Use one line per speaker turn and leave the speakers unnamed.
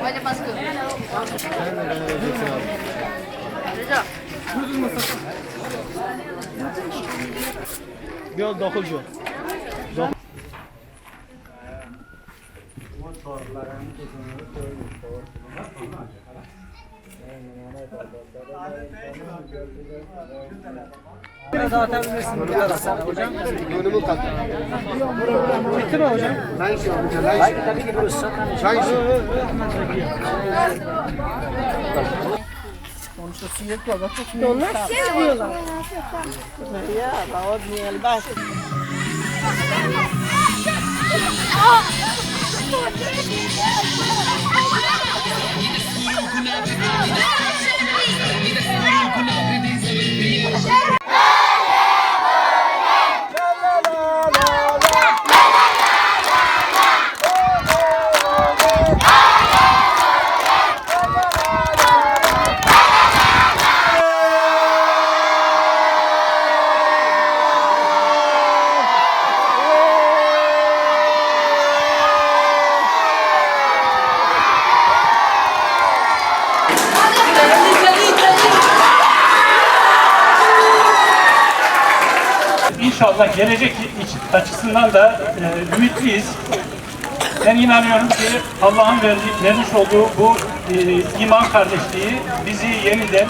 Hadi baskı.
Yol dokucu. Zaten bilirsin bu kadar hocam.
Önümü kat.
Bitti mi hocam?
Çay içiyorum hocam. Çay içiyorum.
Tabii ki burası.
Çay içiyorum.
Sonuçta sinek var. Bak
Onlar şey diyorlar. Ya, bawat niye bas.
İnşallah gelecek açısından da ümitliyiz. Ben inanıyorum ki Allah'ın vermiş olduğu bu iman kardeşliği bizi yeniden